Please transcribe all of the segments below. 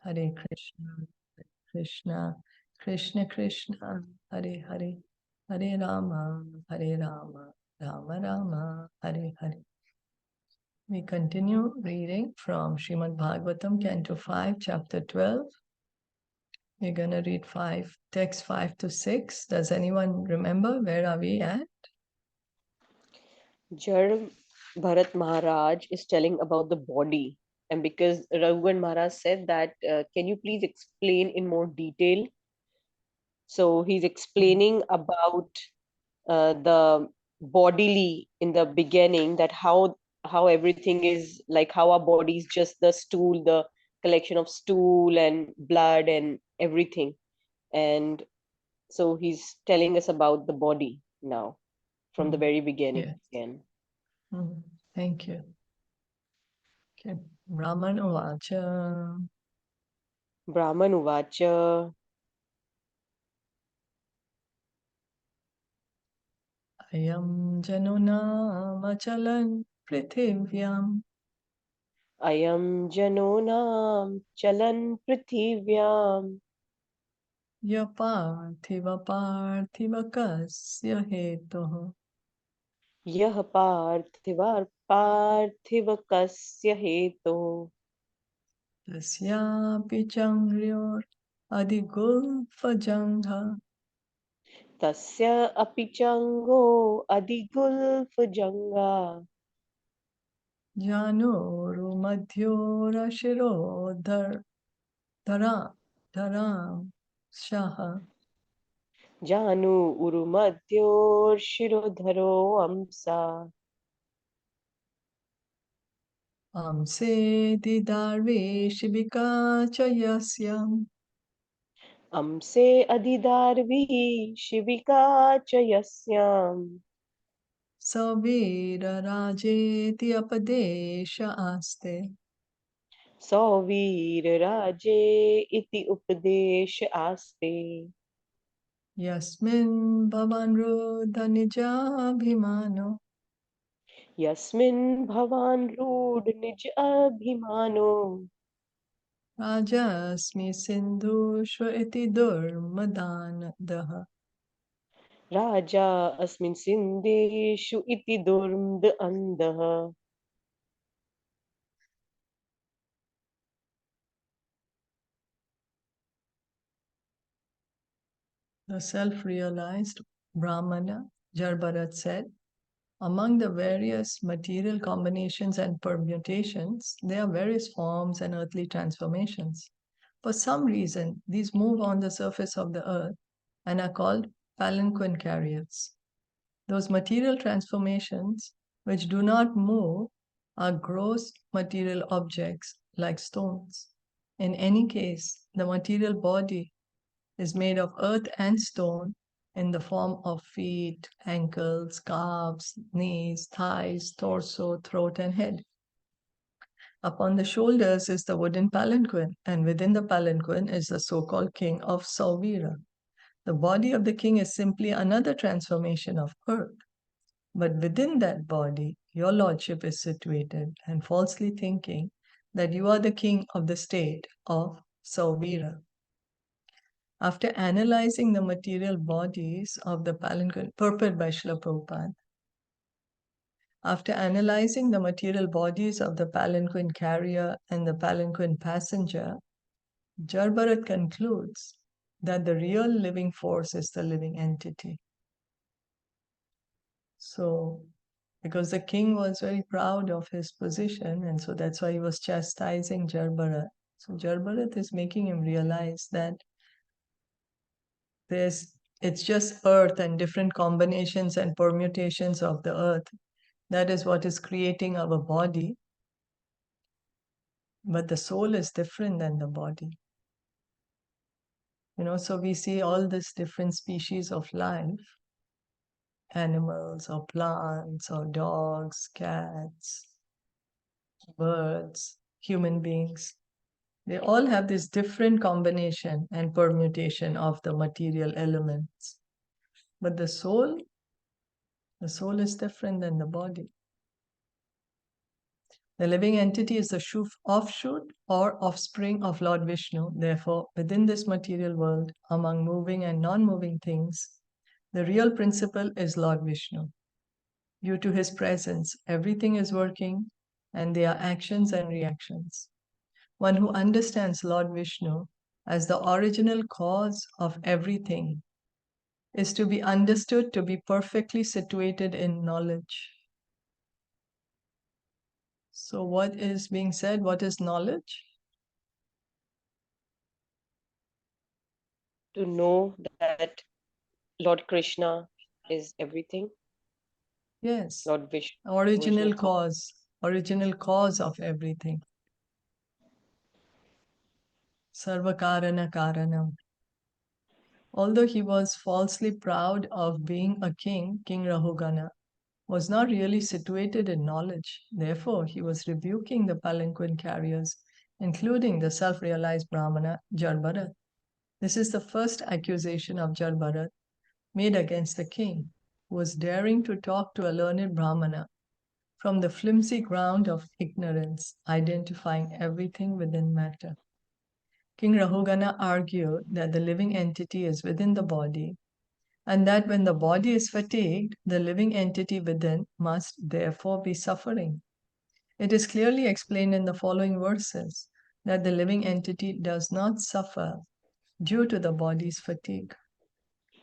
Hare Krishna, Krishna, Krishna Krishna, Hare Hare, Hare Rama, Hare Rama, Rama Rama, Hare Hare. We continue reading from Srimad Bhagavatam, Canto 5, Chapter 12. We're going to read text 5 to 6. Does anyone remember where are we at? Bharat Maharaj is telling about the body. And because Rahūgaṇa Maharaj said that, can you please explain in more detail? So he's explaining about the bodily in the beginning, that how everything is, like how our body is just the stool, the collection of stool and blood and everything. And so he's telling us about the body now from the very beginning Yes. again. Thank you. Okay. Brahman Uvacha. Brahman Uvacha. Ayam Janona Machalan Prithivyam Ayam Janonam Chalan Prithivyam Yaparthiva Parthivakas Hetuh Yah Parthiva Kasya Heto Tasyapi Changryor Adigulfajangha Tasya Apichango Adigulfajanga Januru Madhyora Shirodhar Dharam Shaha Janu Urumadhyor Shirodharo Amsa Amse Didarve Shivika Chayasyam Amse Adidarvi Shivika Chayasyam Savira Rajeti Apadesha Aste Sauvir Raje Iti Upadesh Aste Yasmin Bhavanru Dhanijabhimano Yasmin Bhavan Rud Nij Abhimano Rajasmi Sindhu Shveti Durmadan Daha Raja Asmin Sindeshu Iti Durmd Andaha. The self-realized Brahmana Jarbharat said, among the various material combinations and permutations, there are various forms and earthly transformations. For some reason, these move on the surface of the earth and are called palanquin carriers. Those material transformations which do not move are gross material objects like stones. In any case, the material body is made of earth and stone in the form of feet, ankles, calves, knees, thighs, torso, throat, and head. Upon the shoulders is the wooden palanquin, and within the palanquin is the so-called king of Sauvira. The body of the king is simply another transformation of earth. But within that body, your lordship is situated and falsely thinking that you are the king of the state of Sauvira. After analyzing the material bodies of the palanquin, purport by Srila Prabhupada, after analyzing the material bodies of the palanquin carrier and the palanquin passenger, Jarbharat concludes that the real living force is the living entity. So, because the king was very proud of his position, and so that's why he was chastising Jarbharat. So Jarbharat is making him realize that it's just earth and different combinations and permutations of the earth. That is what is creating our body. But the soul is different than the body. So we see all these different species of life, animals or plants or dogs, cats, birds, human beings. They all have this different combination and permutation of the material elements. But the soul is different than the body. The living entity is the offshoot or offspring of Lord Vishnu. Therefore, within this material world, among moving and non-moving things, the real principle is Lord Vishnu. Due to his presence, everything is working, and there are actions and reactions. One who understands Lord Vishnu as the original cause of everything is to be understood to be perfectly situated in knowledge. So, what is being said? What is knowledge? To know that Lord Krishna is everything. Yes, Lord Vishnu, original cause. cause of everything. Sarvakarana Karanam. Although he was falsely proud of being a king, King Rahūgaṇa was not really situated in knowledge. Therefore, he was rebuking the palanquin carriers, including the self-realized Brahmana Jaḍa. This is the first accusation of Jaḍa made against the king, who was daring to talk to a learned Brahmana from the flimsy ground of ignorance, identifying everything within matter. King Rahūgaṇa argued that the living entity is within the body, and that when the body is fatigued, the living entity within must therefore be suffering. It is clearly explained in the following verses that the living entity does not suffer due to the body's fatigue.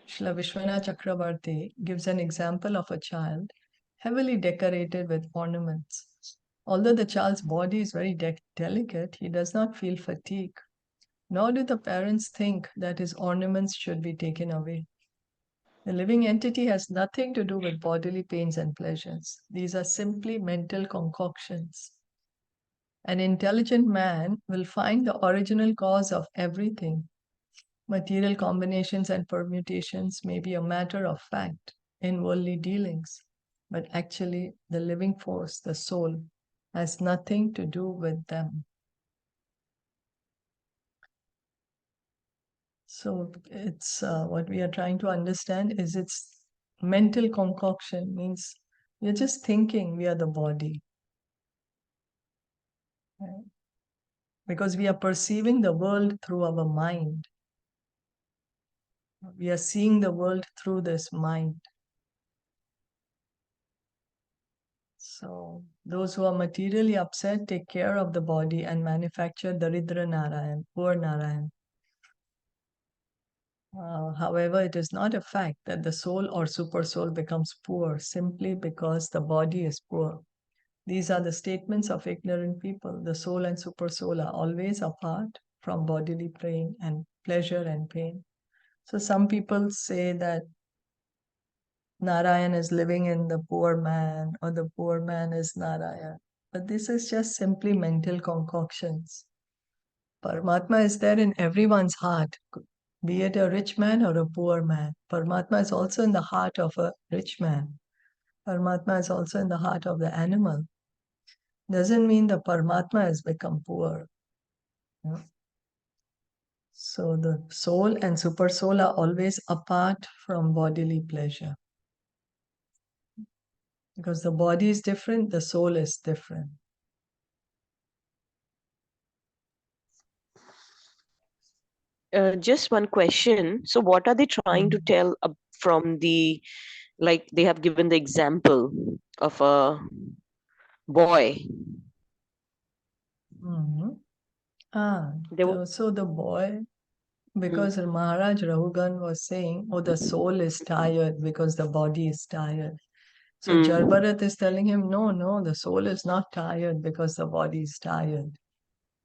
Srila Vishwanath Chakravarti gives an example of a child heavily decorated with ornaments. Although the child's body is very delicate, he does not feel fatigue, nor do the parents think that his ornaments should be taken away. The living entity has nothing to do with bodily pains and pleasures. These are simply mental concoctions. An intelligent man will find the original cause of everything. Material combinations and permutations may be a matter of fact in worldly dealings, but actually the living force, the soul, has nothing to do with them. So it's what we are trying to understand is it's mental concoction, means we're just thinking we are the body. Right? Because we are perceiving the world through our mind. We are seeing the world through this mind. So those who are materially upset take care of the body and manufacture Daridra Narayan, poor Narayan. However, it is not a fact that the soul or super soul becomes poor simply because the body is poor. These are the statements of ignorant people. The soul and super soul are always apart from bodily pain and pleasure and pain. So some people say that Narayan is living in the poor man or the poor man is Narayan. But this is just simply mental concoctions. Paramatma is there in everyone's heart, be it a rich man or a poor man. Paramatma is also in the heart of a rich man. Paramatma is also in the heart of the animal. Doesn't mean the Paramatma has become poor. Yeah. So the soul and super soul are always apart from bodily pleasure. Because the body is different, the soul is different. Just one question. So, what are they trying to tell from the, like, they have given the example of a boy. Mhm. They were, So the boy, because Mahārāja Rahūgaṇa was saying, oh, the soul is tired because the body is tired. So Jaḍa is telling him, no, the soul is not tired because the body is tired.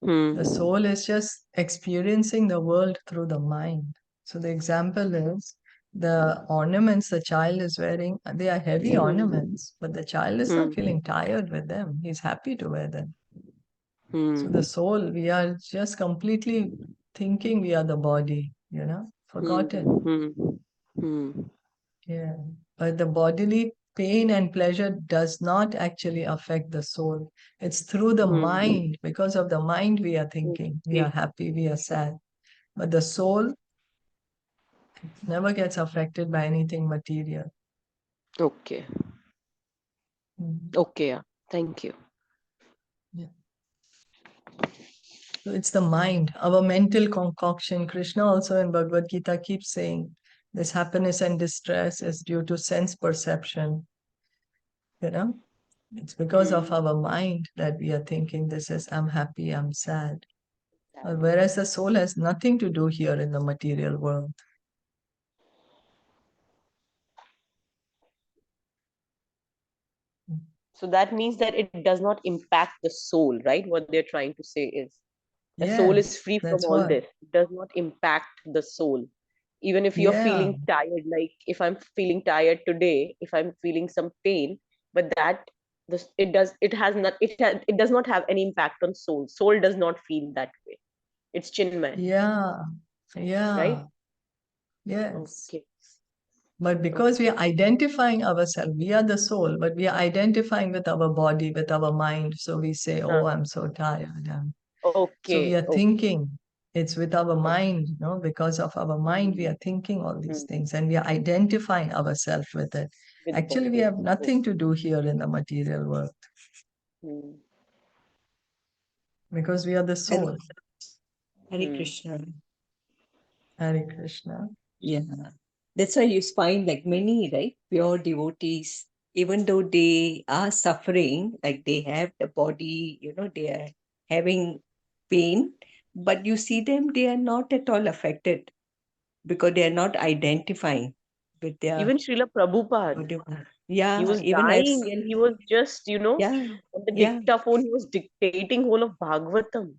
The soul is just experiencing the world through the mind. So the example is the ornaments the child is wearing, they are heavy ornaments, but the child is not feeling tired with them. He's happy to wear them. So the soul, we are just completely thinking we are the body, forgotten. Yeah. But the bodily pain and pleasure does not actually affect the soul. It's through the mind. Because of the mind, we are thinking, we are happy, we are sad. But the soul never gets affected by anything material. Okay. Mhm. Okay. Yeah. Thank you. So it's the mind, our mental concoction. Krishna also in Bhagavad Gita keeps saying this happiness and distress is due to sense perception. It's because of our mind that we are thinking this is I'm happy, I'm sad. Whereas the soul has nothing to do here in the material world. So that means that it does not impact the soul, right? What they're trying to say is the soul is Yes, free from that's all what. this. It does not impact the soul. Even if you're Yeah, feeling tired, like if I'm feeling tired today, if I'm feeling some pain, but that this it does not have any impact on soul. Soul does not feel that way. It's chinmay, yeah, yeah, right? yes. Okay. But because we Okay. are identifying ourselves, we are the soul, but we are identifying with our body, with our mind. So we say, oh, Huh. I'm so tired. So we Okay. are Okay. thinking. It's with our Okay. mind, because of our mind, we Hmm. are thinking all these Hmm. things and we are identifying ourselves with it. With Actually, we body. have Okay. nothing to do here in the material world Hmm. because we are the Hare, soul. Hare Hmm. Krishna. Hare Krishna. Yeah. That's why you find like many, right, pure devotees, even though they are suffering, like they have the body, they are having pain, but you see them, they are not at all affected because they are not identifying with their Even Srila Prabhupada, whatever. he Yeah, was even I've dying and he was just, yeah, on the yeah, dictaphone, he was dictating whole of Bhagavatam.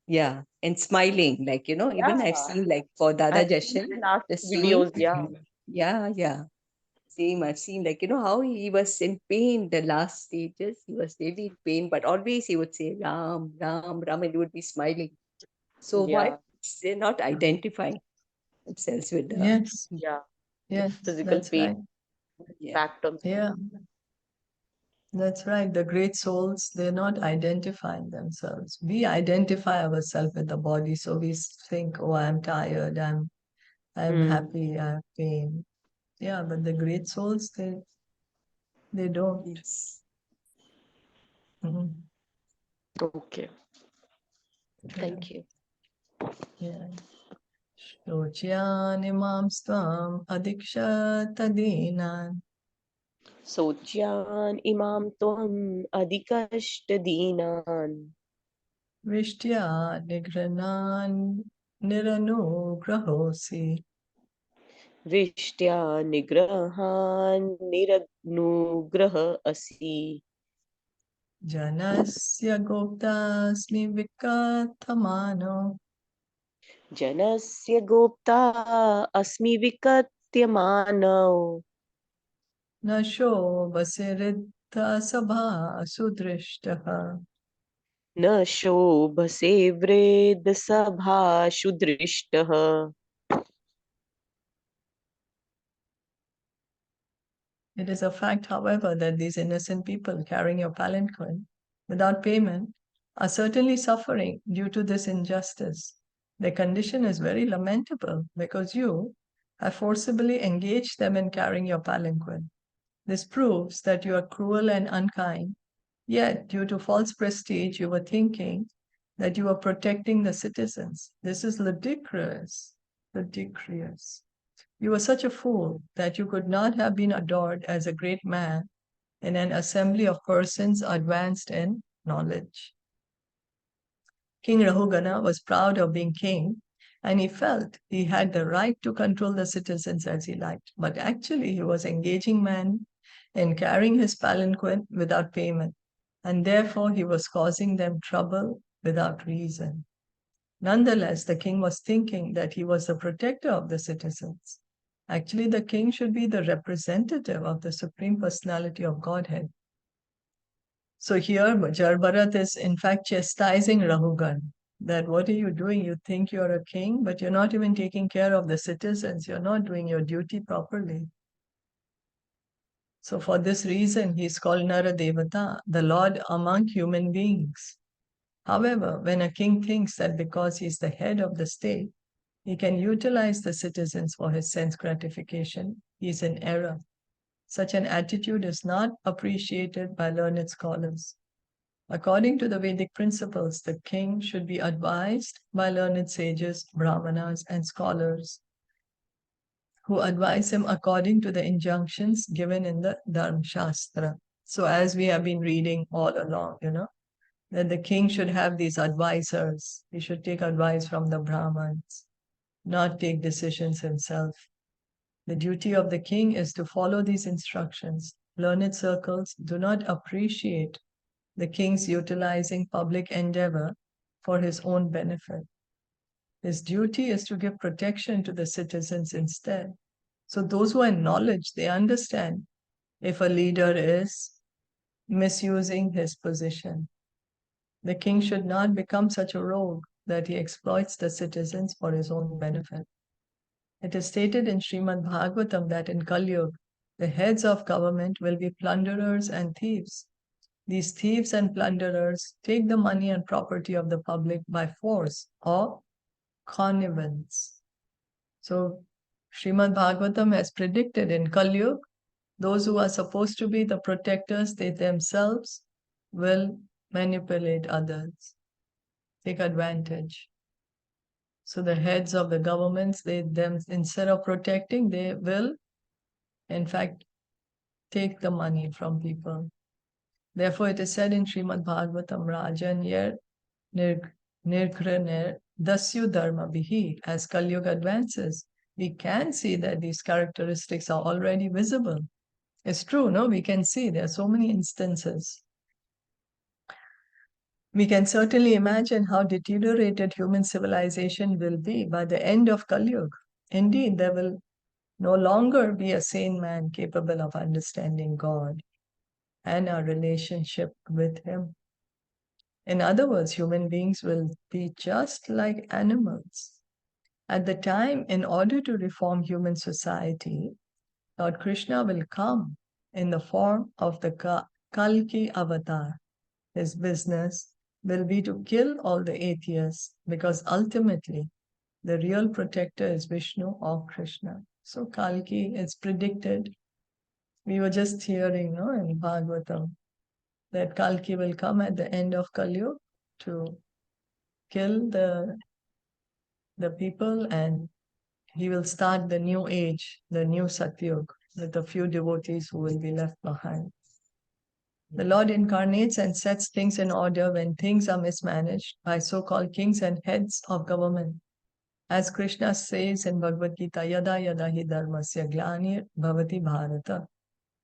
yeah, and smiling, like, even I've Yeah, seen like for Dada I've seen Jashan, the last the scene. videos. Yeah, Yeah, yeah. Same, I've seen like, how he was in pain the last stages. He was really in pain, but always he would say Ram, Ram, Ram, and he would be smiling. So why yeah, they're not identifying themselves with the Yes, yeah. The yes, physical that's pain right. yeah. impact on soul. Yeah, that's right. The great souls, they're not identifying themselves. We identify ourselves with the body. So we think, oh, I'm tired, I'm Hmm. happy, I have pain. Yeah, but the great souls, they don't. Yes. Mhm. Okay, Yeah, thank you. yeah. Shocyanimam svam adikshata Socyan imam tvam adhikashtadinan Vishtya nigranan niranugrahosi vishtya nigrahan niranugrah asi janasya goptasmi vikathamano janasya gopta asmi vikatyamanav nasho basiridha sabha sudrishtaha. न शोभसे वृद्ध सभाषु दृष्टः. It is a fact, however, that these innocent people carrying your palanquin without payment are certainly suffering due to this injustice. Their condition is very lamentable because you have forcibly engaged them in carrying your palanquin. This proves that you are cruel and unkind, yet, due to false prestige, you were thinking that you were protecting the citizens. This is ludicrous. Ludicrous. You were such a fool that you could not have been adored as a great man in an assembly of persons advanced in knowledge. King Rahūgaṇa was proud of being king, and he felt he had the right to control the citizens as he liked. But actually, he was engaging men in carrying his palanquin without payment, and therefore he was causing them trouble without reason. Nonetheless, the king was thinking that he was the protector of the citizens. Actually, the king should be the representative of the Supreme Personality of Godhead. So here, Jarbarat is in fact chastising Rahūgaṇa that what are you doing? You think you're a king, but you're not even taking care of the citizens. You're not doing your duty properly. So for this reason, he's called Nara Devata, the Lord among human beings. However, when a king thinks that because he's the head of the state, he can utilize the citizens for his sense gratification, he's in error. Such an attitude is not appreciated by learned scholars. According to the Vedic principles, the king should be advised by learned sages, brahmanas, and scholars who advise him according to the injunctions given in the Dharma Shastra. So, as we have been reading all along, that the king should have these advisors. He should take advice from the Brahmins, not take decisions himself. The duty of the king is to follow these instructions. Learned circles do not appreciate the king's utilizing public endeavor for his own benefit. His duty is to give protection to the citizens instead. So those who have knowledge, they understand if a leader is misusing his position. The king should not become such a rogue that he exploits the citizens for his own benefit. It is stated in Srimad Bhagavatam that in Kali Yuga, the heads of government will be plunderers and thieves. These thieves and plunderers take the money and property of the public by force or connivance. So, Srimad Bhagavatam has predicted in Kali Yuga, those who are supposed to be the protectors, they themselves will manipulate others, take advantage. So the heads of the governments, instead of protecting, they will, in fact, take the money from people. Therefore, it is said in Srimad Bhagavatam, Rajan yer nirgraner dasyu dharma bihi. As Kali Yuga advances, we can see that these characteristics are already visible. It's true, no? We can see there are so many instances. We can certainly imagine how deteriorated human civilization will be by the end of Kali Yuga. Indeed, there will no longer be a sane man capable of understanding God and our relationship with Him. In other words, human beings will be just like animals. At the time, in order to reform human society, Lord Krishna will come in the form of the Kalki avatar. His business will be to kill all the atheists because ultimately the real protector is Vishnu or Krishna. So Kalki is predicted. We were just hearing in Bhagavatam that Kalki will come at the end of Kali Yuga to kill the people, and he will start the new age, the new Satyug, with a few devotees who will be left behind. The Lord incarnates and sets things in order when things are mismanaged by so-called kings and heads of government. As Krishna says in Bhagavad Gita, Yada yada hi dharmasya glanir bhavati Bharata.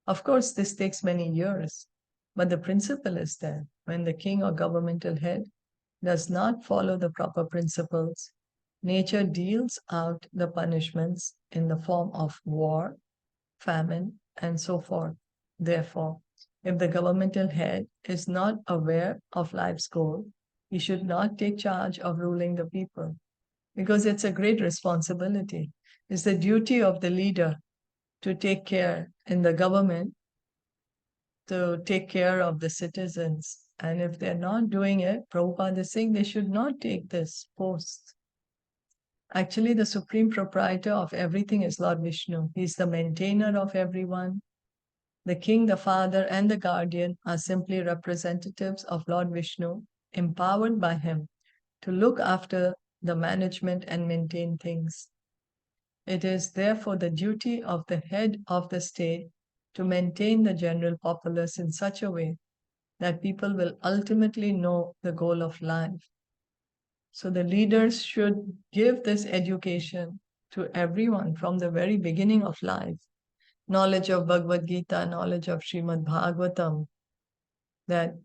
Of course, this takes many years, but the principle is there. When the king or governmental head does not follow the proper principles, nature deals out the punishments in the form of war, famine, and so forth. Therefore, if the governmental head is not aware of life's goal, he should not take charge of ruling the people, because it's a great responsibility. It's the duty of the leader to take care in the government, to take care of the citizens. And if they're not doing it, Prabhupada is saying they should not take this post. Actually, the supreme proprietor of everything is Lord Vishnu. He's the maintainer of everyone. The king, the father, and the guardian are simply representatives of Lord Vishnu, empowered by him to look after the management and maintain things. It is therefore the duty of the head of the state to maintain the general populace in such a way that people will ultimately know the goal of life. So the leaders should give this education to everyone from the very beginning of life. Knowledge of Bhagavad Gita, knowledge of Srimad Bhagavatam, that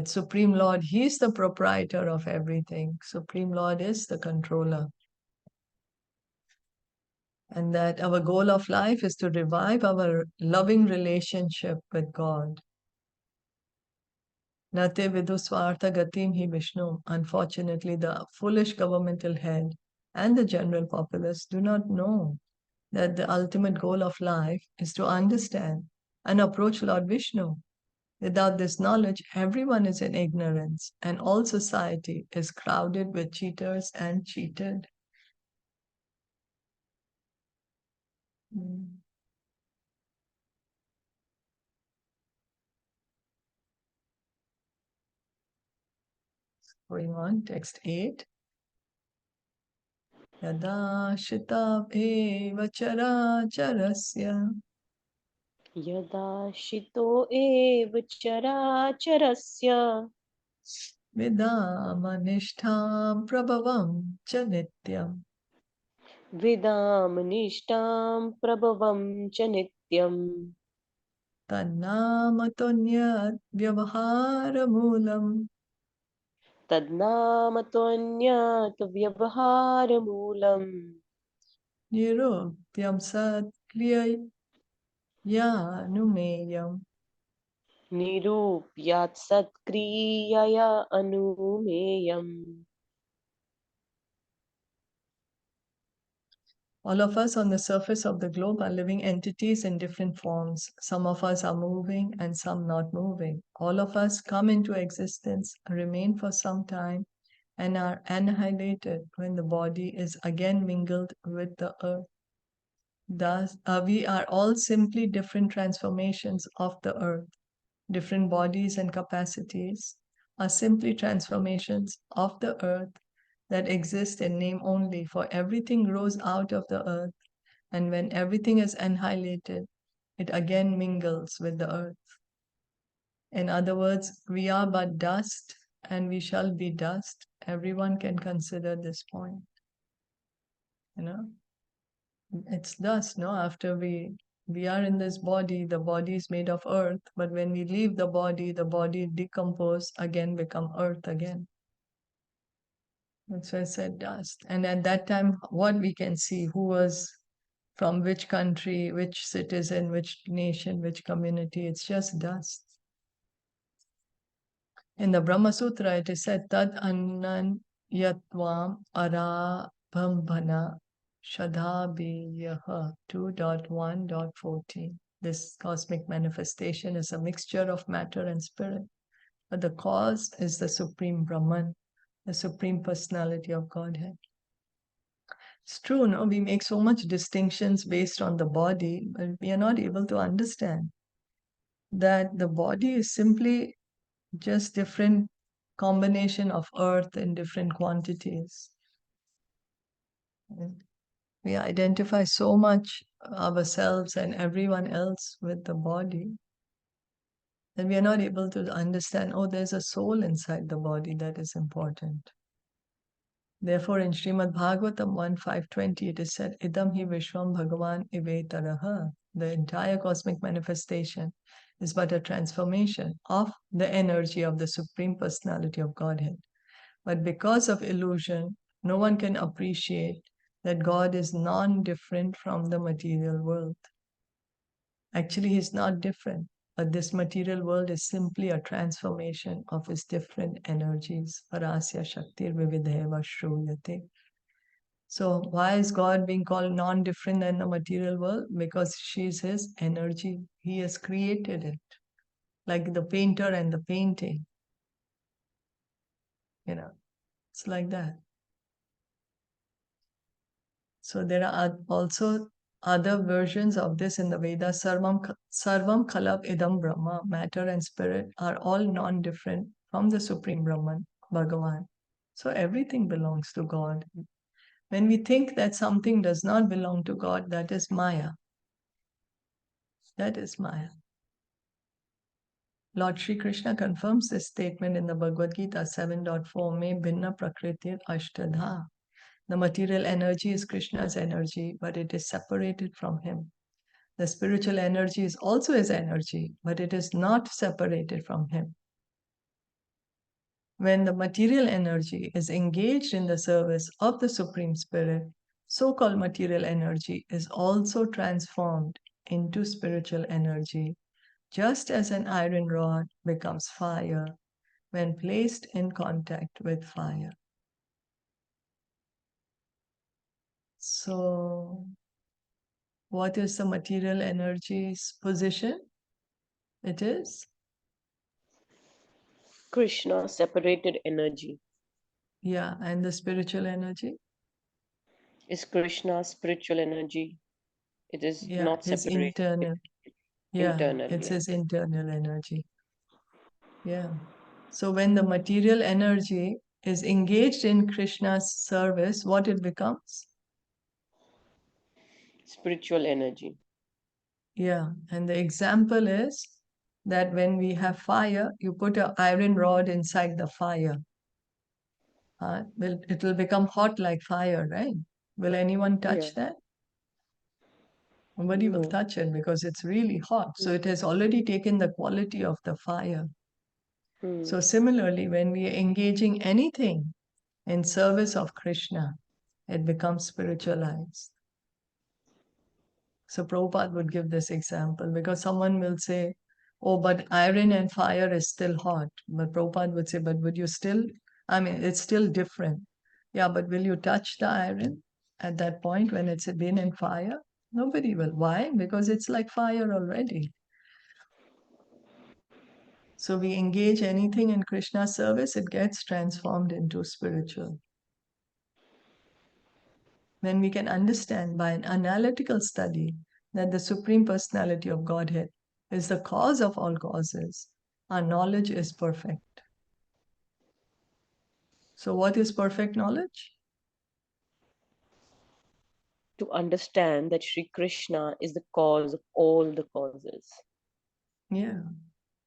Supreme Lord, He is the proprietor of everything. Supreme Lord is the controller. And that our goal of life is to revive our loving relationship with God. Nate vidusvartha gatim hi Vishnu. Unfortunately, the foolish governmental head and the general populace do not know that the ultimate goal of life is to understand and approach Lord Vishnu. Without this knowledge, everyone is in ignorance, and all society is crowded with cheaters and cheated. Mm. Going on, text 8. Yada shita eva chara charasya Yada shito eva characharasya vidamanishtam prabhavam cha nityam vidam nishtam prabhavam cha nityam tannamatonya vyavaharamulam tadnamatonyat vyavaharamulam nirupyam sat kriyayanumeyam. nirupyat satkriyaya anumeyam. All of us on the surface of the globe are living entities in different forms. Some of us are moving and some not moving. All of us come into existence, remain for some time, and are annihilated when the body is again mingled with the earth. Thus, we are all simply different transformations of the earth. Different bodies and capacities are simply transformations of the earth that exist in name only, for everything grows out of the earth, and when everything is annihilated, it again mingles with the earth. In other words, we are but dust and we shall be dust. Everyone can consider this point. You know, it's dust, no? After we are in this body, the body is made of earth, but when we leave the body decompose again, become earth again. That's why I said dust. And at that time, what we can see, who was from which country, which citizen, which nation, which community, it's just dust. In the Brahma Sutra, it is said, Tad annan yatvam arabhambhana shadhabiyaha 2.1.14. This cosmic manifestation is a mixture of matter and spirit, but the cause is the Supreme Brahman, the Supreme Personality of Godhead. It's true, no? We make so much distinctions based on the body, but we are not able to understand that the body is simply just different combination of earth in different quantities. We identify so much ourselves and everyone else with the body that we are not able to understand, oh, there's a soul inside the body that is important. Therefore, in Srimad Bhagavatam 1.5.20, it is said, Idam hi Vishwam Bhagavan Ivetaraha. The entire cosmic manifestation is but a transformation of the energy of the Supreme Personality of Godhead. But because of illusion, no one can appreciate that God is non-different from the material world. Actually, He's not different, but this material world is simply a transformation of His different energies. Parasya Shaktir Vividheva Shruyate. So why is God being called non-different than the material world? Because she's His energy. He has created it, like the painter and the painting. You know, it's like that. So there are also other versions of this in the Vedas. Sarvam Khalap Idam Brahma, matter and spirit are all non-different from the Supreme Brahman, Bhagavan. So everything belongs to God. When we think that something does not belong to God, that is Maya. That is Maya. Lord Sri Krishna confirms this statement in the Bhagavad Gita 7.4, Me Bhinna Prakritir Ashtadha. The material energy is Krishna's energy, but it is separated from him. The spiritual energy is also his energy, but it is not separated from him. When the material energy is engaged in the service of the Supreme Spirit, so-called material energy is also transformed into spiritual energy, just as an iron rod becomes fire when placed in contact with fire. So, what is the material energy's position? It is? Krishna, separated energy. Yeah, and the spiritual energy? Is Krishna's spiritual energy. It is Yeah, not his separated. internal. Yeah, Internal, it's yeah. his internal energy. Yeah. So when the material energy is engaged in Krishna's service, what it becomes? Spiritual energy. Yeah, and the example is that when we have fire, you put an iron rod inside the fire. It will become hot like fire, right? Will anyone touch Yeah. that? Nobody will No. touch it because it's really hot. So Mm. it has already taken the quality of the fire. Mm. So similarly, when we are engaging anything in service of Krishna, it becomes spiritualized. So Prabhupada would give this example because someone will say, oh, but iron and fire is still hot. But Prabhupada would say, but would you still, it's still different. Yeah, but will you touch the iron at that point when it's been in fire? Nobody will. Why? Because it's like fire already. So we engage anything in Krishna's service, it gets transformed into spiritual. When we can understand by an analytical study that the Supreme Personality of Godhead is the cause of all causes, our knowledge is perfect. So what is perfect knowledge? To understand that Sri Krishna is the cause of all the causes. Yeah,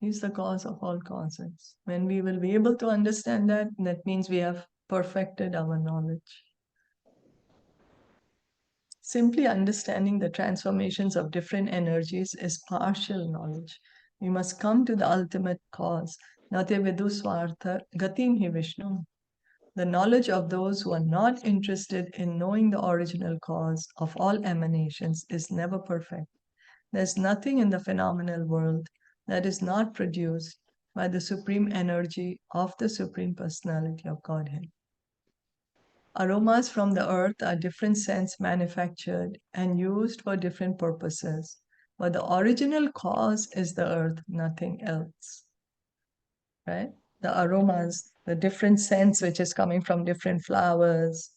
he's the cause of all causes. When we will be able to understand that, that means we have perfected our knowledge. Simply understanding the transformations of different energies is partial knowledge. We must come to the ultimate cause. Nate vidu swartha gatim hi Vishnu. The knowledge of those who are not interested in knowing the original cause of all emanations is never perfect. There's nothing in the phenomenal world that is not produced by the supreme energy of the Supreme Personality of Godhead. Aromas from the earth are different scents manufactured and used for different purposes, but the original cause is the earth, nothing else. Right? The aromas, the different scents which is coming from different flowers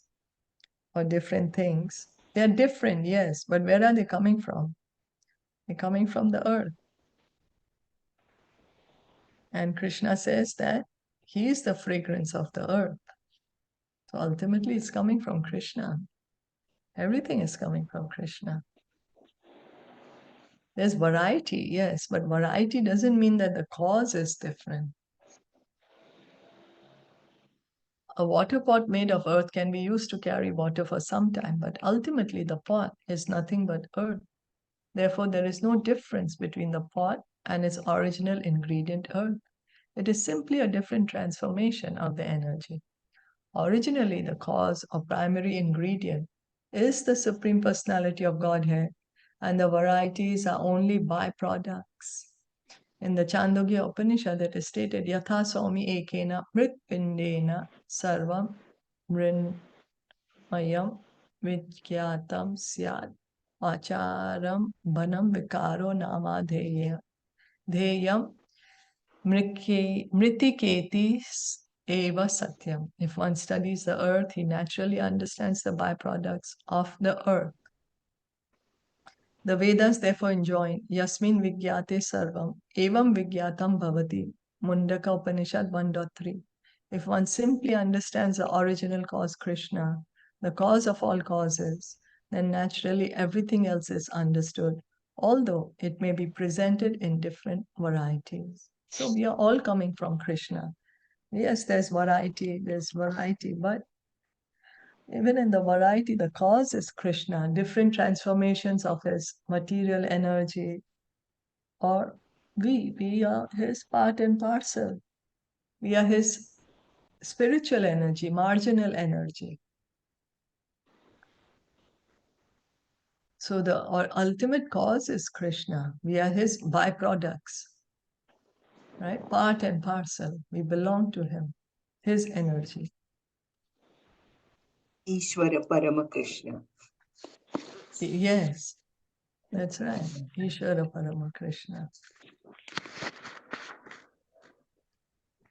or different things, they're different, yes, but where are they coming from? They're coming from the earth. And Krishna says that he is the fragrance of the earth. So ultimately, it's coming from Krishna. Everything is coming from Krishna. There's variety, yes, but variety doesn't mean that the cause is different. A water pot made of earth can be used to carry water for some time, but ultimately the pot is nothing but earth. Therefore, there is no difference between the pot and its original ingredient, earth. It is simply a different transformation of the energy. Originally, the cause or primary ingredient is the Supreme Personality of Godhead, and the varieties are only byproducts. In the Chandogya Upanishad, it is stated, Yatha Somi Ekena Mritpindena Sarvam Mrinmayam Vijgyatam Syad Acharam Banam Vikaro Nama Dheyam Mritiketi Eva Satyam. If one studies the earth, he naturally understands the byproducts of the earth. The Vedas therefore enjoin Yasmin Vigyate Sarvam Evam Vigyatam Bhavati. Mundaka Upanishad 1.3. If one simply understands the original cause Krishna, the cause of all causes, then naturally everything else is understood, although it may be presented in different varieties. So we are all coming from Krishna. Yes, there's variety, but even in the variety, the cause is Krishna, different transformations of his material energy, or we are his part and parcel. We are his spiritual energy, marginal energy. So the ultimate cause is Krishna. We are his byproducts, right? Part and parcel. We belong to him, his energy. Ishvara Parama Krishna. Yes, that's right. Ishvara Parama Krishna.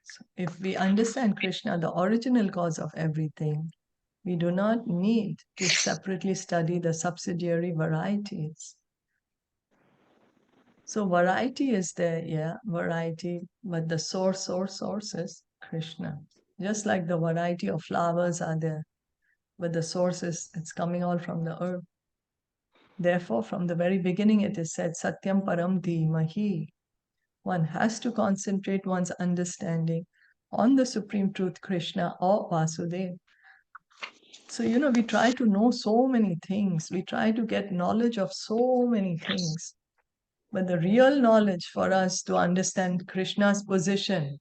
So if we understand Krishna, the original cause of everything, we do not need to separately study the subsidiary varieties. So variety is there, yeah, variety, but the source is Krishna. Just like the variety of flowers are there, but the source it's coming all from the earth. Therefore, from the very beginning, it is said, Satyam Param Dhimahi. One has to concentrate one's understanding on the Supreme Truth, Krishna or Vasudeva. So, we try to know so many things. We try to get knowledge of so many things. But the real knowledge for us to understand Krishna's position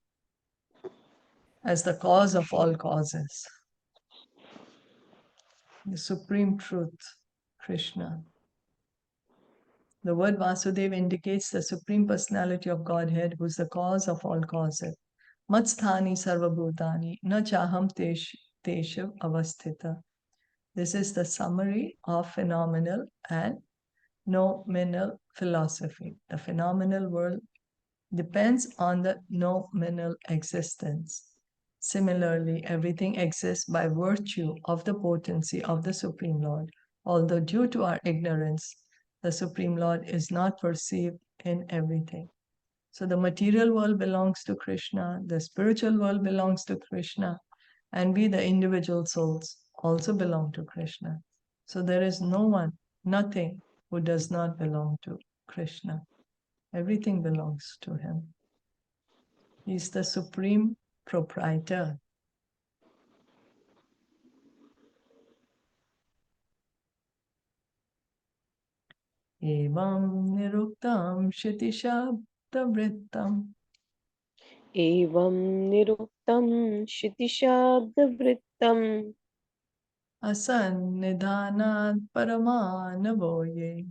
as the cause of all causes, the Supreme Truth, Krishna. The word Vasudeva indicates the Supreme Personality of Godhead, who is the cause of all causes. Matsthani sarvabhutani na chaham teshav avasthita. This is the summary of phenomenal and nominal philosophy. The phenomenal world depends on the nominal existence. Similarly, everything exists by virtue of the potency of the Supreme Lord. Although due to our ignorance, the Supreme Lord is not perceived in everything. So the material world belongs to Krishna, the spiritual world belongs to Krishna, and we, the individual souls, also belong to Krishna. So there is no one, nothing, who does not belong to Krishna. Everything belongs to him. He's the supreme proprietor. Evam niruktam shitishabdavrittam Evam niruktam shitishabdavrittam asannidhanat paramanavoye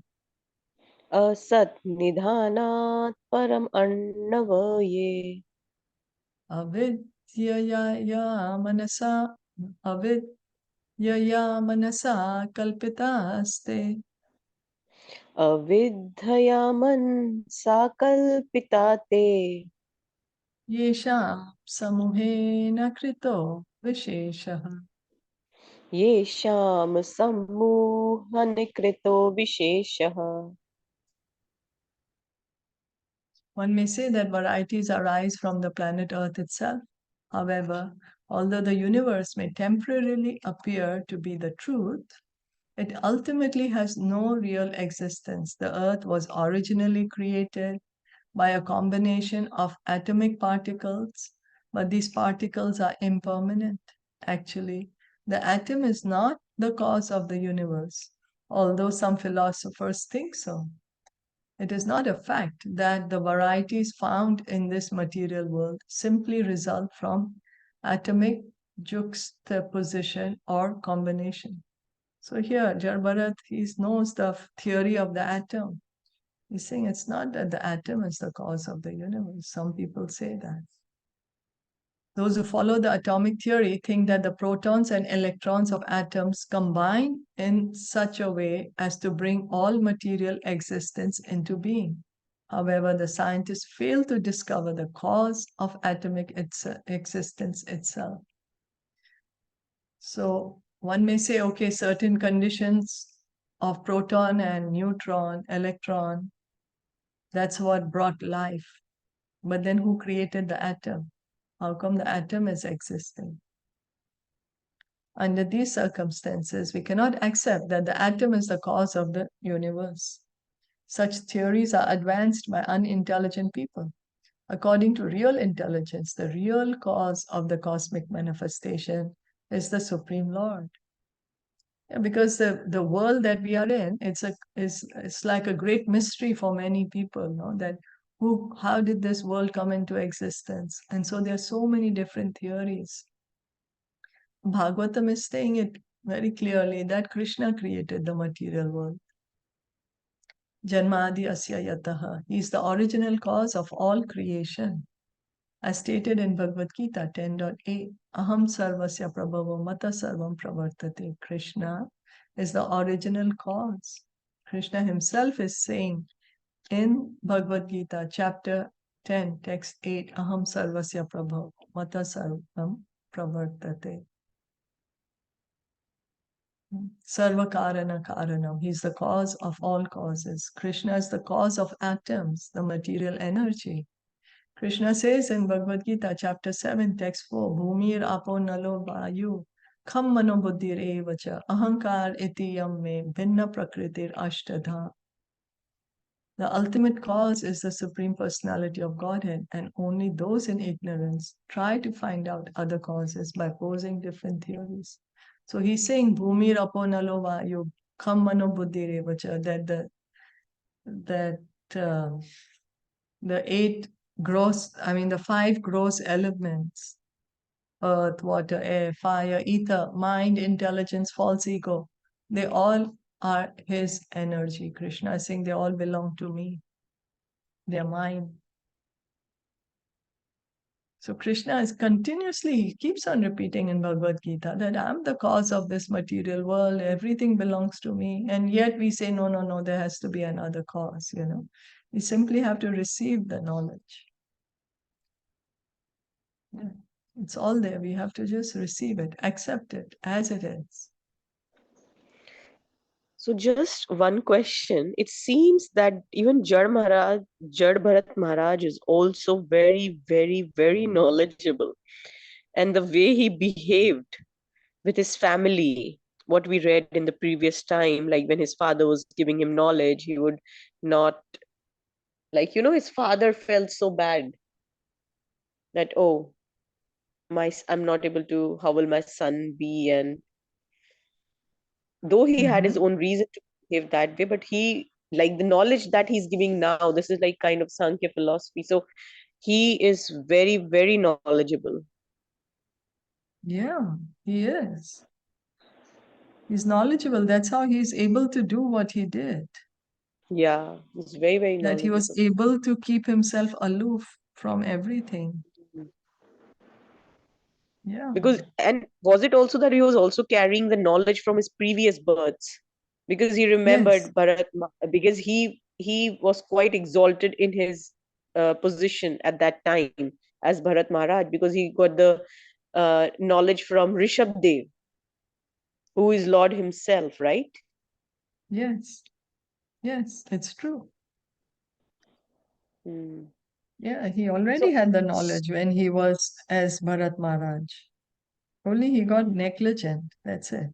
asat nidhanat param annavaye avidyaya manasa kalpitaste avidhayaman sakalpitate yesham samuhena krito visheshaha. yesham sammuhanikrito visheshaha. One may say that varieties arise from the planet Earth itself. However, although the universe may temporarily appear to be the truth, it ultimately has no real existence. The Earth was originally created by a combination of atomic particles, but these particles are impermanent. Actually, the atom is not the cause of the universe, although some philosophers think so. It is not a fact that the varieties found in this material world simply result from atomic juxtaposition or combination. So here, Jaḍa, he knows the theory of the atom. He's saying it's not that the atom is the cause of the universe. Some people say that. Those who follow the atomic theory think that the protons and electrons of atoms combine in such a way as to bring all material existence into being. However, the scientists fail to discover the cause of atomic existence itself. So one may say, okay, certain conditions of proton and neutron, electron, that's what brought life. But then who created the atom? How come the atom is existing? Under these circumstances, we cannot accept that the atom is the cause of the universe. Such theories are advanced by unintelligent people. According to real intelligence, the real cause of the cosmic manifestation is the Supreme Lord. Because the world that we are in, it's like a great mystery for many people, that how did this world come into existence? And so there are so many different theories. Bhagavatam is saying it very clearly that Krishna created the material world. Janmadi asya yataha. He is the original cause of all creation. As stated in Bhagavad Gita 10.8, Aham sarvasya prabhavo mata sarvam pravartate. Krishna is the original cause. Krishna himself is saying in Bhagavad Gita chapter 10, text 8, Aham sarvasya prabhavo mata sarvam pravartate. Sarva karana karanam. He's the cause of all causes. Krishna is the cause of atoms, the material energy. Krishna says in Bhagavad Gita, chapter 7, text 4, Bhumir apo nalo vayu kham mano buddhir evacha ahankar iti yam me bhinna prakritir ashtadha. The ultimate cause is the Supreme Personality of Godhead, and only those in ignorance try to find out other causes by posing different theories. So he's saying, Bhumir apo nalo vayu kham mano buddhir evacha, that the five gross elements, earth, water, air, fire, ether, mind, intelligence, false ego, they all are his energy. Krishna is saying they all belong to me. They are mine. So Krishna is he keeps on repeating in Bhagavad Gita that I'm the cause of this material world, everything belongs to me. And yet we say, no, there has to be another cause, We simply have to receive the knowledge. Yeah. It's all there. We have to just receive it, accept it as it is. So just one question. It seems that even Jad Bharat Maharaj is also very, very, very knowledgeable. And the way he behaved with his family, what we read in the previous time, like when his father was giving him knowledge, he would not, his father felt so bad that, oh, I'm not able to, how will my son be? And though he had his own reason to behave that way, but he, like the knowledge that he's giving now, this is like kind of Sankhya philosophy. So he is very, very knowledgeable. Yeah, he is. He's knowledgeable. That's how he's able to do what he did. Yeah, he's very, very That he was knowledgeable. able to keep himself aloof from everything. Yeah. Because, and was it also that he was also carrying the knowledge from his previous births? Because he Yes. remembered because he was quite exalted in his position at that time as Bharat Maharaj, because he got the knowledge from Rishabh Dev, who is Lord himself, right? Yes. Yes, it's true. Mm. Yeah, he already So, had the knowledge when he was as Bharat Maharaj. Only he got negligent. That's it.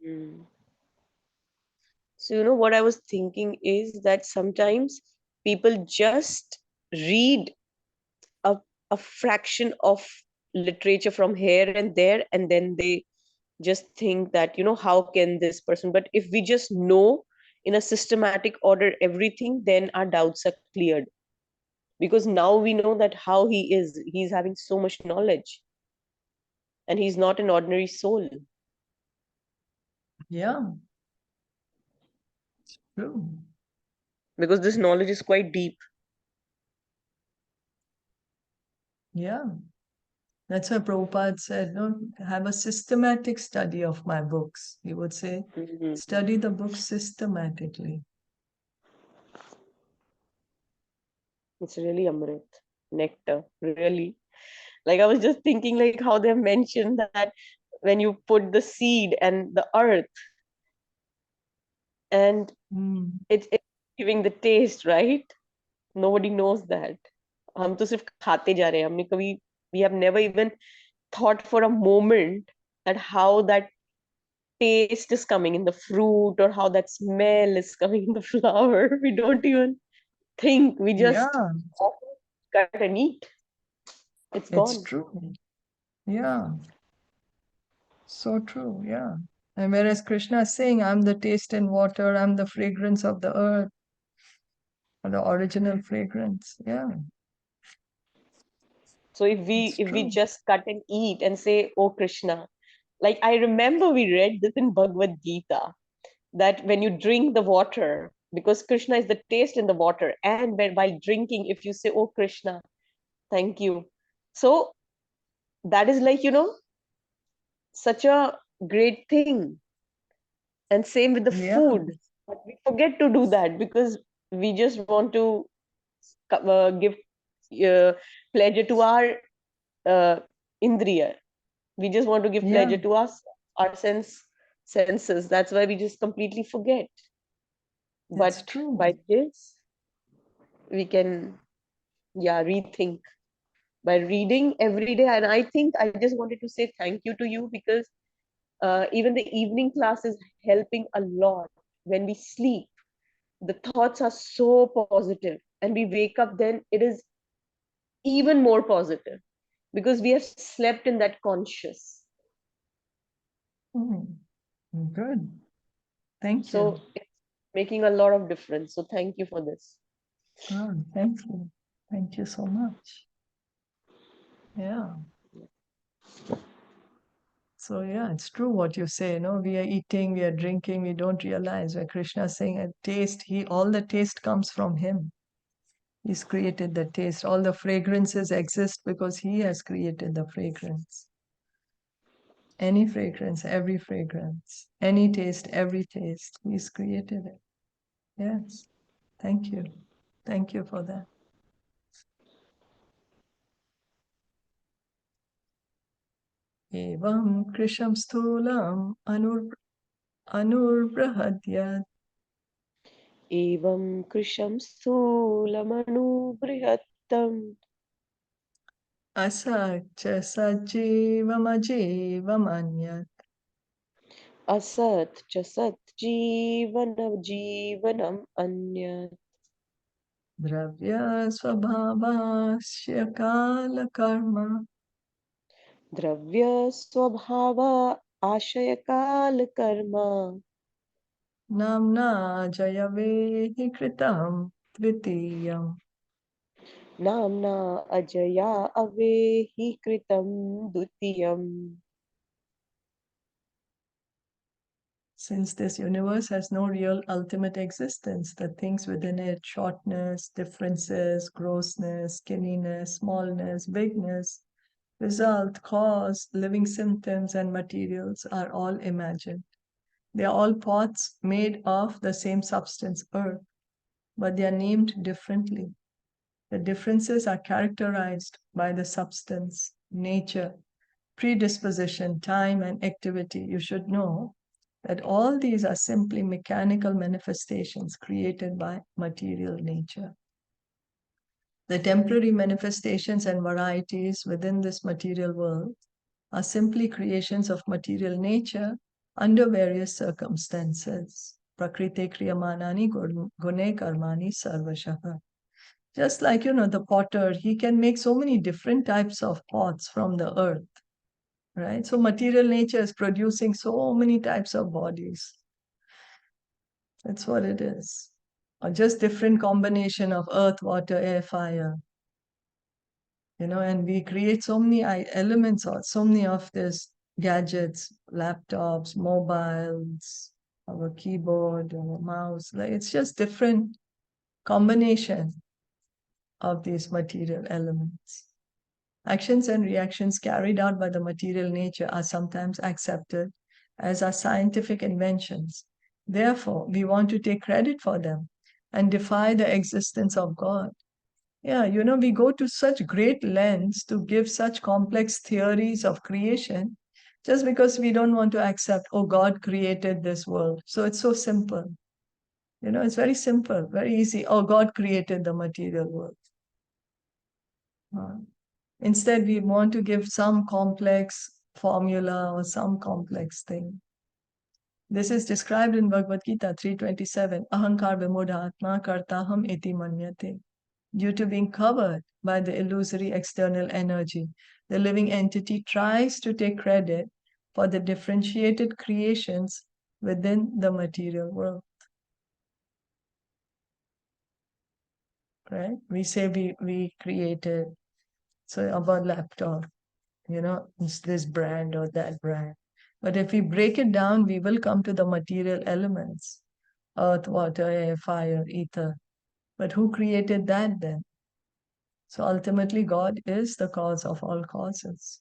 mm. So, what I was thinking is that sometimes people just read a, a fraction of literature from here and there, and then they just think that, how can this person, but if we just know in a systematic order everything, then our doubts are cleared, because now we know that how he's having so much knowledge, and he's not an ordinary soul. Yeah, true. Because this knowledge is quite deep. Yeah. That's why Prabhupada said, no, have a systematic study of my books. He would say, Mhm. study the books systematically. It's really Amrit, nectar, really. Like I was just thinking, like how they mentioned that when you put the seed and the earth, and Mm. it's giving the taste, right? Nobody knows that. हम तो सिर्फ खाते जा रहे हैं. हमने कभी, we have never even thought for a moment that how that taste is coming in the fruit, or how that smell is coming in the flower. We don't even think. We just Yeah, cut and eat. It's it's gone. true. Yeah, so true. Yeah. And whereas Krishna is saying, I'm the taste and water, I'm the fragrance of the earth, or the original fragrance. Yeah, So if we it's if we true. just cut and eat and say, "Oh Krishna," like I remember we read this in Bhagavad Gita, that when you drink the water, because Krishna is the taste in the water, and while drinking, if you say, "Oh Krishna, thank you," so that is like, such a great thing. And same with the Yeah, food, but we forget to do that because we just want to give uh, pleasure to our uh, indriya. We just want to give yeah, pleasure to us, our senses. That's why we just completely forget. it's But true. by this, we can rethink by reading every day. And I think I just wanted to say thank you to you, because even the evening class is helping a lot. When we sleep, the thoughts are so positive, and we wake up, then it is even more positive, because we have slept in that conscious. Good. Thank you. So it's making a lot of difference. So thank you for this. Thank you. Thank you so much. Yeah. So yeah, it's true what you say. No, we are eating, we are drinking, we don't realize. Where Krishna is saying, taste. All the taste comes from him. He's created the taste. All the fragrances exist because he has created the fragrance. Any fragrance, every fragrance, any taste, every taste. He's created it. Yes. Thank you. Thank you for that. Evam Krisham Sthulam Anurbrahadyat Evam Krisham Sthulamanu Brihattam Asakcha Sajivamajivamanyat Asat Chasat Jivanam Anyat Dravya Swabhavasya Kala Karma Dravya Swabhava Ashayakal Karma Namna Jayavehi Kritam Tvitiyam. Namna Ajaya Avehi Kritam Dutiyam. Since this universe has no real ultimate existence, the things within it, shortness, differences, grossness, skinniness, smallness, bigness, result, cause, living symptoms, and materials are all imagined. They are all pots made of the same substance, earth, but they are named differently. The differences are characterized by the substance, nature, predisposition, time, and activity. You should know that all these are simply mechanical manifestations created by material nature. The temporary manifestations and varieties within this material world are simply creations of material nature under various circumstances. Prakriti kriyamanani gune karmani sarvashaha. Just like, the potter, he can make so many different types of pots from the earth, right? So material nature is producing so many types of bodies. That's what it is. Or just different combination of earth, water, air, fire. And we create so many elements or so many of these gadgets, laptops, mobiles, our keyboard, our mouse. Like it's just different combination of these material elements. Actions and reactions carried out by the material nature are sometimes accepted as our scientific inventions. Therefore, we want to take credit for them and defy the existence of God. Yeah, we go to such great lengths to give such complex theories of creation just because we don't want to accept, oh, God created this world. So it's so simple. It's very simple, very easy. Oh, God created the material world. Instead, we want to give some complex formula or some complex thing. This is described in Bhagavad Gita 3:27. Ahankar vimudhatma kartaham iti manyate. Due to being covered by the illusory external energy, the living entity tries to take credit for the differentiated creations within the material world. Right? We say we created, so about laptop, it's this brand or that brand. But if we break it down, we will come to the material elements, earth, water, air, fire, ether. But who created that then? So ultimately, God is the cause of all causes.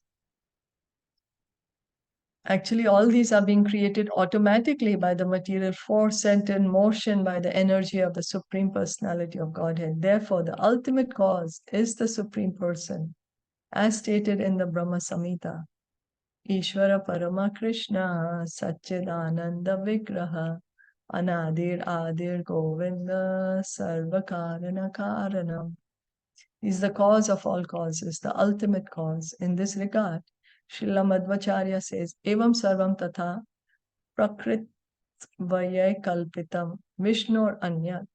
Actually, all these are being created automatically by the material force set in motion by the energy of the Supreme Personality of Godhead. Therefore, the ultimate cause is the Supreme Person, as stated in the Brahma Samhita. Ishvara Parama Krishna Satchidananda Vigraha Anadir Adir Govinda Sarva Karana Karanam. He's the cause of all causes, the ultimate cause. In this regard, Srila Madhvacharya says, Evam sarvam tatha prakrit vayay kalpitam Vishnur anyat.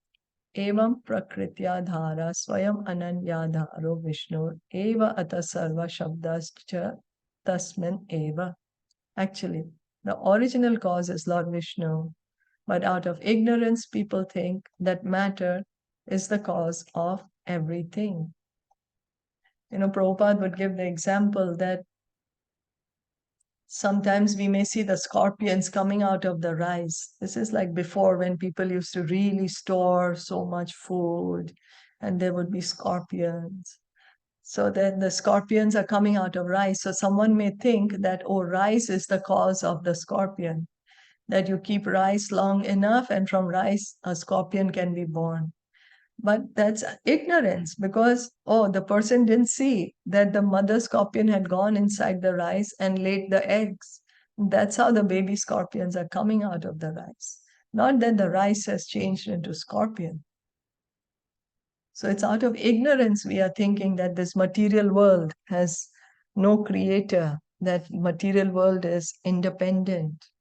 Evam prakritya dhara swayam ananyadharo Vishnur eva ata sarva shabdascha tasmin eva. Actually, the original cause is Lord Vishnu, but out of ignorance, people think that matter is the cause of everything. Prabhupada would give the example that sometimes we may see the scorpions coming out of the rice. This is like before when people used to really store so much food and there would be scorpions. So then the scorpions are coming out of rice. So someone may think that, oh, rice is the cause of the scorpion, that you keep rice long enough and from rice a scorpion can be born. But that's ignorance because, oh, the person didn't see that the mother scorpion had gone inside the rice and laid the eggs. That's how the baby scorpions are coming out of the rice. Not that the rice has changed into scorpion. So it's out of ignorance we are thinking that this material world has no creator, that material world is independent.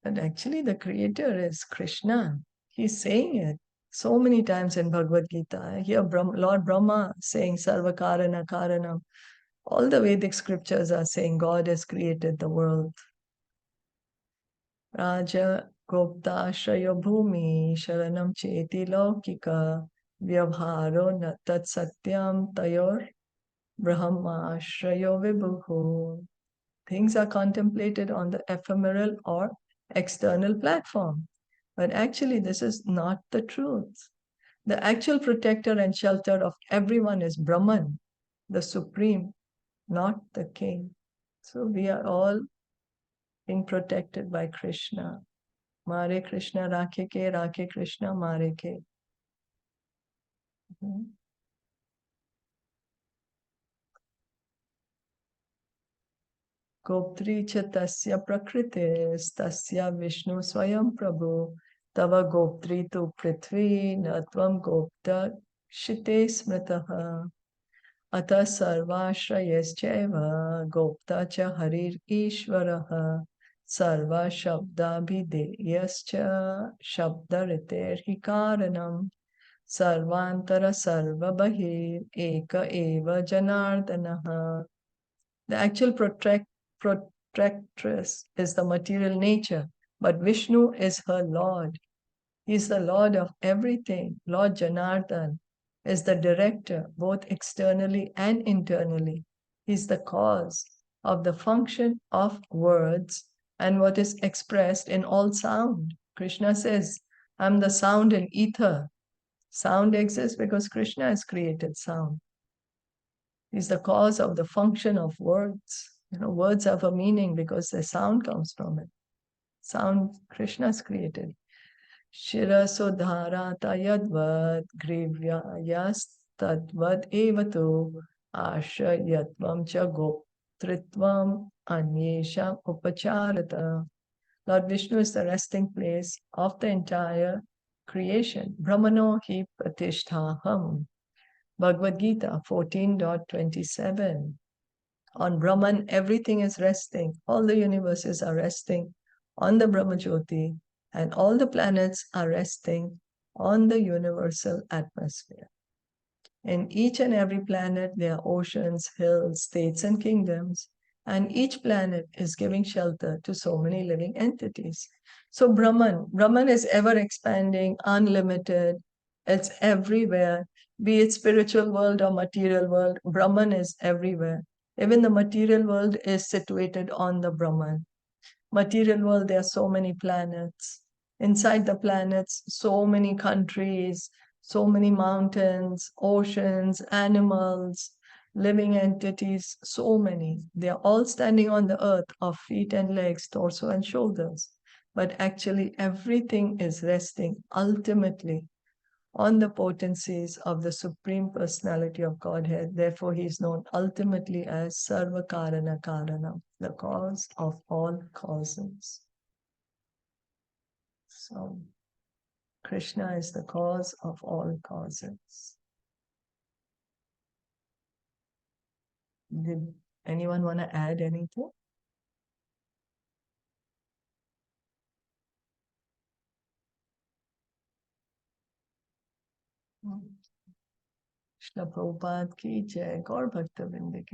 But actually the creator is Krishna. He's saying it so many times in Bhagavad Gita. I hear Lord Brahma saying Sarva Karana Karanam. All the Vedic scriptures are saying God has created the world. Raja Gopta Shrayo Bhumi Sharanam Cheti Laukika Vyavharo Natat Satyam Tayor Brahma Shrayo Vibhuhu. Things are contemplated on the ephemeral or external platform. But actually, this is not the truth. The actual protector and shelter of everyone is Brahman, the supreme, not the king. So we are all being protected by Krishna. Mare Krishna Rakhe Krishna Mare ke. Goptri cha tasya prakrite tasya Vishnu swayam prabhu tava goptri tu prithvi natvam gopta shite smritaha ata sarvashrayaschaiva gopta cha harir ishvaraha sarva shabdabhideyascha shabdariter hikaranam sarvantara sarva bahir eka eva janardanaha. The actual protectress is the material nature, but Vishnu is her Lord. He is the Lord of everything. Lord Janardhan is the director, both externally and internally. He is the cause of the function of words and what is expressed in all sound. Krishna says, I'm the sound in ether. Sound exists because Krishna has created sound. He's the cause of the function of words. Words have a meaning because the sound comes from it. Sound Krishna's created. Shira Sudhara Tayadvad Grivyayas Tadvad Evatu Asha Yatvam Cha Goptritvam Anyesham Upacharata. Lord Vishnu is the resting place of the entire creation. Brahmano hi pratisthaham. Bhagavad Gita 14.27. On Brahman, everything is resting. All the universes are resting on the Brahmajyoti, and all the planets are resting on the universal atmosphere. In each and every planet, there are oceans, hills, states, and kingdoms, and each planet is giving shelter to so many living entities. So Brahman is ever expanding, unlimited. It's everywhere, be it spiritual world or material world. Brahman is everywhere. Even the material world is situated on the Brahman. Material world, there are so many planets. Inside the planets, so many countries, so many mountains, oceans, animals, living entities, so many. They are all standing on the earth of feet and legs, torso and shoulders. But actually, everything is resting ultimately on the potencies of the Supreme Personality of Godhead. Therefore, he is known ultimately as Sarva Karana Karanam, the cause of all causes. So, Krishna is the cause of all causes. Did anyone want to add anything? Krishna Prabhupada ki jai, Gaur Bhakta Vrinda ki